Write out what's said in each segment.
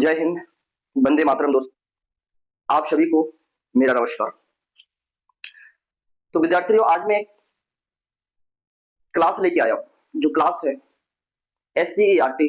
जय हिंद, वंदे मातरम दोस्त। आप सभी को मेरा नमस्कार। तो विद्यार्थियों, आज मैं क्लास लेके आया हूं, जो क्लास है SCERT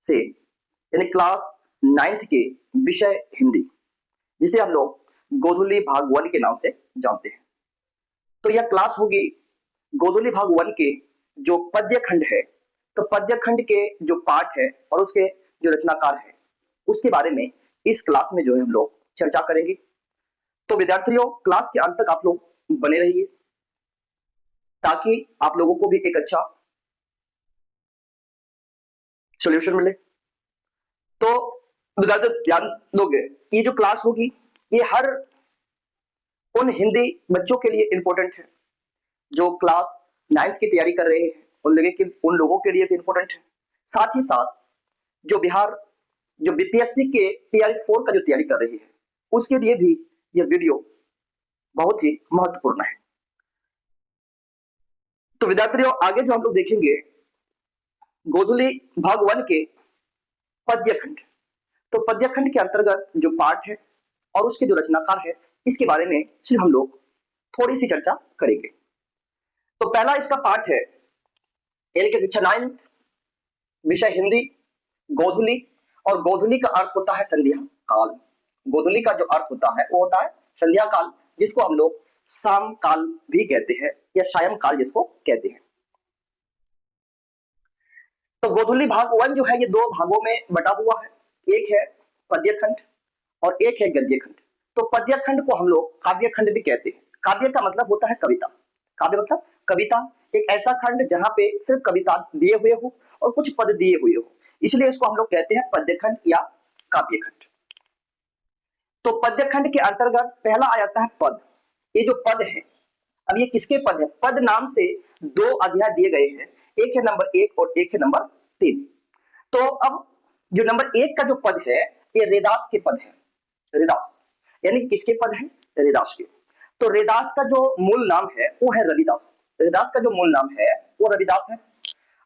से, यानी क्लास 9th के विषय हिंदी, जिसे हम लोग गोधुली भाग 1 के नाम से जानते हैं। तो यह क्लास होगी गोधुली भाग 1 के जो पद्य खंड है, तो पद्य खंड के जो पाठ है और उसके जो रचनाकार है, उसके बारे में इस क्लास में जो है हम लोग चर्चा करेंगे। तो विद्यार्थियों, क्लास के अंत तक आप लोग बने रहिए ताकि आप लोगों को भी एक अच्छा सॉल्यूशन मिले। तो विद्यार्थियों ध्यान दोगे, ये जो क्लास होगी ये हर उन हिंदी बच्चों के लिए इंपॉर्टेंट है जो क्लास 9th की तैयारी कर रहे हैं, उन लोगों के लिए भी इंपॉर्टेंट है। साथ ही साथ जो BPSC के TR4 का जो तैयारी कर रही है, उसके लिए भी यह वीडियो बहुत ही महत्वपूर्ण है। तो विद्यार्थियों, आगे जो हम लोग देखेंगे गोधुली भाग 1 के पद्य खंड। तो पद्य खंड के अंतर्गत जो पाठ है और उसके जो रचनाकार है, इसके बारे में सिर्फ हम लोग थोड़ी सी चर्चा करेंगे। तो पहला इसका पाठ है कक्षा 9 विषय हिंदी, गोधुली। और गोधुली का अर्थ होता है संध्या काल। गोधुली का जो अर्थ होता है वो होता है संध्या काल, जिसको हम लोग शाम काल भी कहते हैं या सायं काल जिसको कहते हैं। तो गोधुली भाग 1 जो है ये 2 भागों में बटा हुआ है, एक है पद्य खंड और एक है गद्य खंड। तो पद्य खंड को हम लोग काव्य खंड भी कहते हैं। काव्य का मतलब होता है कविता। काव्य मतलब कविता, एक ऐसा खंड जहां पे सिर्फ कविता दिए हुए हो और कुछ पद दिए हुए हो, इसलिए इसको हम लोग कहते हैं पद्य खंड या काव्य खंड। तो पद्य खंड के अंतर्गत पहला आ जाता है पद। ये जो पद है, अब ये किसके पद है? पद नाम से 2 अध्याय दिए गए हैं, एक है नंबर 1 और एक है नंबर 3। तो अब जो नंबर 1 का जो पद है ये रेदास के पद है। रेदास यानी किसके पद है? रेदास के। तो रेदास का जो मूल नाम है वो है रविदास। रेदास का जो मूल नाम है वो रविदास है,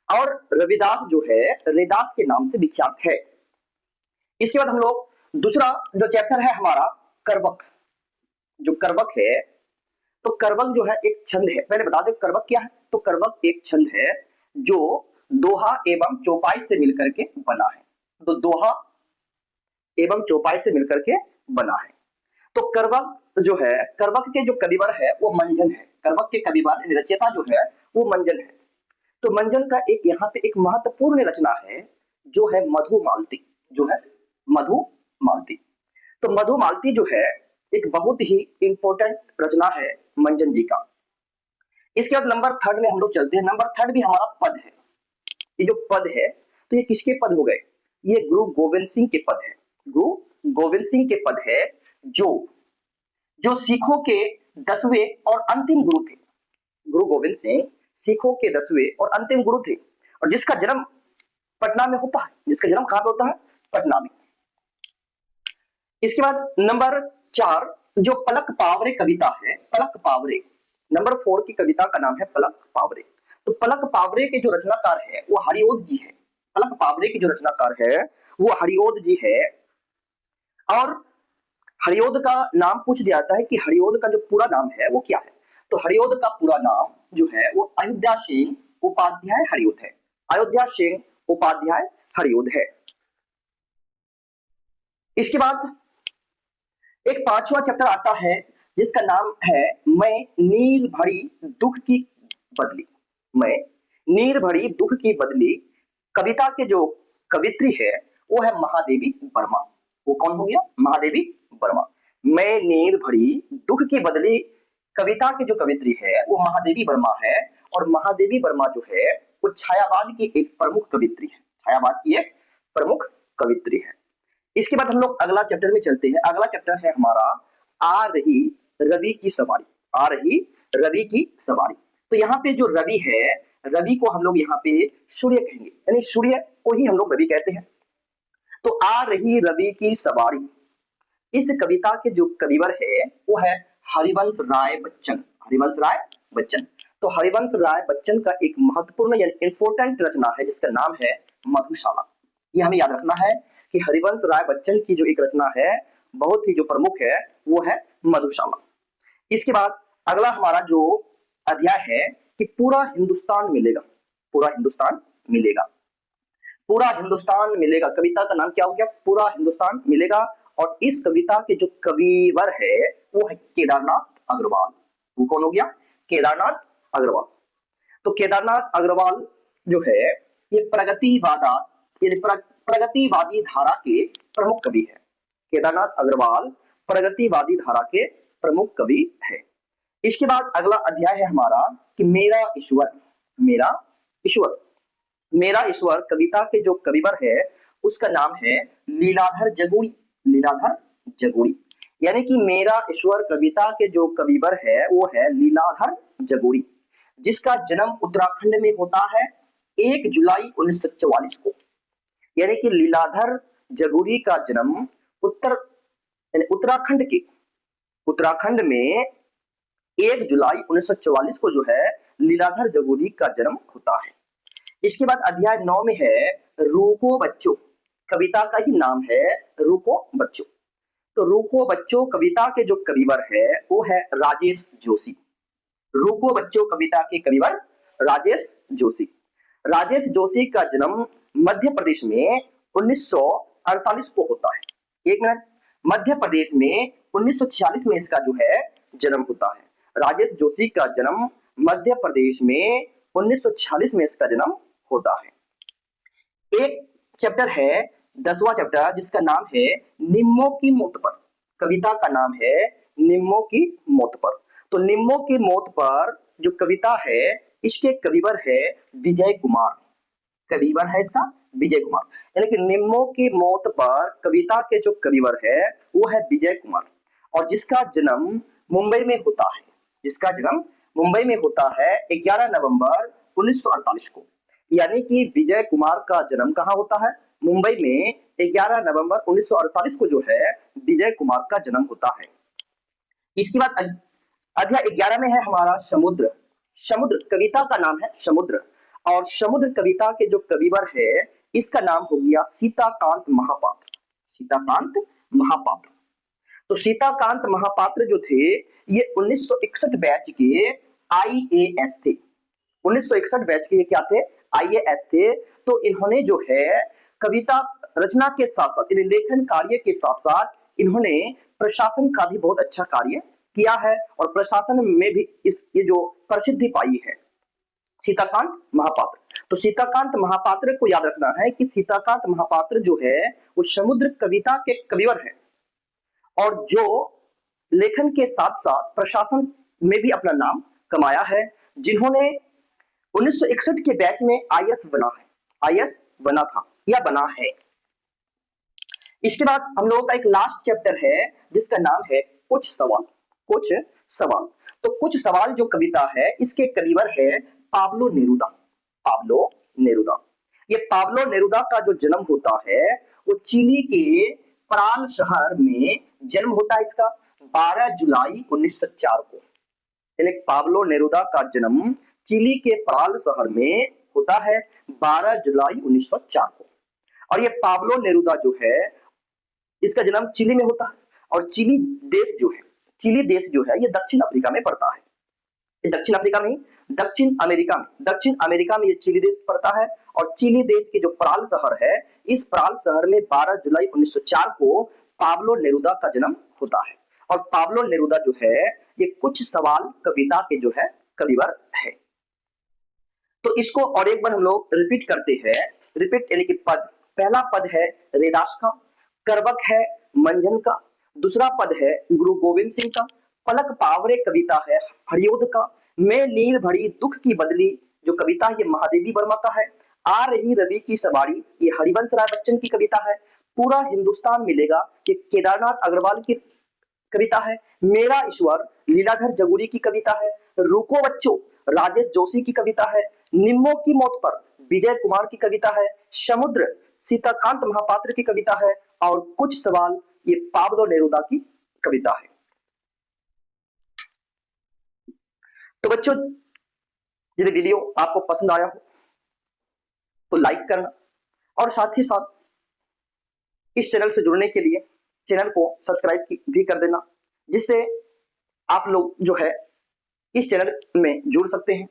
और रविदास जो है रेदास के नाम से विख्यात है। इसके बाद हम लोग दूसरा जो चैप्टर है हमारा करवक। जो करवक है, तो करवक जो है एक छंद है। पहले बता दें करवक क्या है। तो करवक एक छंद है जो दोहा एवं चौपाई से मिलकर के बना है। तो दोहा एवं चौपाई से मिलकर के बना है। तो करवक जो है, करवक के जो कविवर है वो मंजन है। करवक के कविवर रचयिता जो है वो मंजन है। तो मंजन का एक यहाँ पे एक महत्वपूर्ण रचना है जो है मधुमालती। जो है मधुमालती। तो मधुमालती जो है एक बहुत ही इंपॉर्टेंट रचना है मंजन जी का। इसके बाद नंबर 3 में हम लोग चलते हैं। नंबर 3 भी हमारा पद है। ये जो पद है तो ये किसके पद हो गए? ये गुरु गोविंद सिंह के पद है। गुरु गोविंद सिंह के पद है जो सिखों के 10वें और अंतिम गुरु थे। गुरु गोविंद सिंह सिखों के 10वें और अंतिम गुरु थे, और जिसका जन्म पटना में होता है। जिसका जन्म कहां पे होता है? पटना में। इसके बाद नंबर 4 जो पलक पावरे कविता है, पलक पावरे। नंबर 4 की कविता का नाम है पलक पावरे। तो पलक पावरे के जो रचनाकार है वो हरिओद जी है। पलक पावरे के जो रचनाकार है वो हरिओद जी है। और हरिओद का नाम पूछ दिया जाता है कि हरिओद का जो पूरा नाम है वो क्या है। तो हरिओद का पूरा नाम जो है वो अयोध्या सिंह उपाध्याय हरिओद है। अयोध्या सिंह उपाध्याय हरिओद है। इसके बाद एक 5वां चैप्टर आता है जिसका नाम है मैं नीर भरी दुख की बदली। मैं नीर भरी दुख की बदली। कविता के जो कवित्री है वो है महादेवी वर्मा। वो कौन हो गया? महादेवी वर्मा। मैं नीर भरी दुख की बदली कविता की जो कवित्री है वो महादेवी वर्मा है। और महादेवी वर्मा जो है वो छायावाद की एक प्रमुख कवित्री है। छायावाद की एक प्रमुख कवित्री है। इसके बाद हम लोग अगला चैप्टर में चलते हैं। अगला चैप्टर है हमारा आ रही रवि की सवारी। आ रही रवि की सवारी। तो यहाँ पे जो रवि है, रवि को हम लोग यहाँ पे सूर्य कहेंगे, यानी सूर्य को ही हम लोग रवि कहते हैं। तो आ रही रवि की सवारी, इस कविता के जो कविवर है वो है हरिवंश राय बच्चन। हरिवंश राय बच्चन। तो हरिवंश राय बच्चन का एक महत्वपूर्ण यानी इंपॉर्टेंट रचना है जिसका नाम है मधुशाला। ये हमें याद रखना है कि हरिवंश राय बच्चन की जो एक रचना है बहुत ही जो प्रमुख है वो है मधुश्यामा। इसके बाद अगला हमारा जो अध्याय है कि पूरा हिंदुस्तान मिलेगा, पूरा हिंदुस्तान मिलेगा, पूरा हिंदुस्तान मिलेगा। कविता का नाम क्या हो गया? पूरा हिंदुस्तान मिलेगा। और इस कविता के जो कविवर है वो है केदारनाथ अग्रवाल। वो कौन हो गया? केदारनाथ अग्रवाल। तो केदारनाथ अग्रवाल जो है ये प्रगतिवादी धारा के प्रमुख कवि है। केदारनाथ अग्रवाल प्रगतिवादी धारा के प्रमुख कवि है। इसके बाद अगला अध्याय है हमारा कि मेरा ईश्वर। मेरा ईश्वर, मेरा ईश्वर कविता के जो कविवर है उसका नाम है लीलाधर जगुड़ी। लीलाधर जगुड़ी, यानी कि मेरा ईश्वर कविता के जो कविवर है वो है लीलाधर जगुड़ी, जिसका जन्म उत्तराखंड में होता है 1 जुलाई 1944 को। यानी कि लीलाधर जगुड़ी का जन्म उत्तराखंड में 1 जुलाई 1944 को जो है लीलाधर जगुड़ी का जन्म होता है। इसके बाद अध्याय 9 में है रुको बच्चों। कविता का ही नाम है रुको बच्चों। तो रुको बच्चों कविता के जो कविवर है वो है राजेश जोशी। रुको बच्चों कविता के कविवर राजेश जोशी। राजेश जोशी का जन्म मध्य प्रदेश में 1948 को होता है। एक मिनट, मध्य प्रदेश में 1946 में इसका जो है जन्म होता है। राजेश जोशी का जन्म मध्य प्रदेश में 1946 में इसका जन्म होता है। एक चैप्टर है 10वां चैप्टर जिसका नाम है निम्मों की मौत पर। कविता का नाम है निम्मों की मौत पर। तो निम्मों की मौत पर जो कविता है इसके कविवर है विजय कुमार। कविवर है इसका विजय कुमार, यानी कि निम्मों की मौत पर कविता के जो कविवर है वो है विजय कुमार, और जिसका जन्म मुंबई में होता है। जिसका जन्म मुंबई में होता है 11 नवंबर 1948 को। यानी कि विजय कुमार का जन्म कहाँ होता है? मुंबई में 11 नवंबर 1948 को जो है विजय कुमार का जन्म होता है। इसके बाद अध्याय 11 में है हमारा समुद्र। समुद्र कविता का नाम है समुद्र, और समुद्र कविता के जो कविवर है इसका नाम हो गया सीताकांत महापात्र। सीताकांत महापात्र। तो सीताकांत महापात्र जो थे ये 1961 बैच के IAS थे। 1961 बैच के ये क्या थे? IAS थे। तो इन्होंने जो है कविता रचना के साथ साथ, लेखन कार्य के साथ साथ इन्होंने प्रशासन का भी बहुत अच्छा कार्य किया है, और प्रशासन में भी ये जो प्रसिद्धि पाई है सीताकांत महापात्र। तो सीताकांत महापात्र को याद रखना है कि सीताकांत महापात्र जो है वो समुद्र कविता के कविवर है, और जो लेखन के साथ साथ प्रशासन में भी अपना नाम कमाया है, जिन्होंने 1961 के बैच में IAS बना है। IAS बना था या बना है। इसके बाद हम लोगों का एक लास्ट चैप्टर है जिसका नाम है कुछ सवाल। कुछ सवाल। तो कुछ सवाल जो कविता है इसके कविवर है पाब्लो नेरुदा। Pablo Neruda. ये पाब्लो नेरुदा का जो जन्म होता है वो चिली के पराल शहर में जन्म होता है इसका 12 जुलाई 1904 को। यानी पाब्लो नेरुदा का जन्म चिली के पराल शहर में होता है 12 जुलाई 1904 को। और ये पाब्लो नेरुदा जो है इसका जन्म चिली में होता है, और चिली देश जो है ये दक्षिण अफ्रीका में पड़ता है। दक्षिण अफ्रीका में, दक्षिण अमेरिका में ये चिली देश पड़ता है। और चिली देश के जो पराल शहर है इस पराल शहर में 12 जुलाई 1904 को पाब्लो नेरुदा का जन्म होता है। और पाब्लो नेरुदा जो है ये कुछ सवाल कविता के जो है कविवर है। तो इसको और एक बार हम लोग रिपीट करते हैं। रिपीट यानी कि पद। पहला पद है रेदास का, करवक है मंजन का, दूसरा पद है गुरु गोविंद सिंह का, पलक पावरे कविता है हरियोध का, मैं नीर भरी दुख की बदली जो कविता ये महादेवी वर्मा का है, आ रही रवि की सवारी ये हरिवंश राय बच्चन की कविता है, पूरा हिंदुस्तान मिलेगा ये केदारनाथ अग्रवाल की कविता है, मेरा ईश्वर लीलाधर जगुरी की कविता है, रुको बच्चों राजेश जोशी की कविता है, निम्मों की मौत पर विजय कुमार की कविता है, समुद्र सीताकांत महापात्र की कविता है, और कुछ सवाल ये पाब्लो नेरुदा की कविता है। तो बच्चों यदि वीडियो आपको पसंद आया हो तो लाइक करना, और साथ ही साथ इस चैनल से जुड़ने के लिए चैनल को सब्सक्राइब भी कर देना, जिससे आप लोग जो है इस चैनल में जुड़ सकते हैं।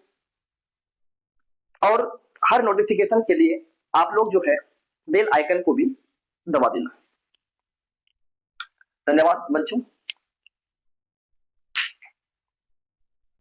और हर नोटिफिकेशन के लिए आप लोग जो है बेल आइकन को भी दबा देना। धन्यवाद बच्चों।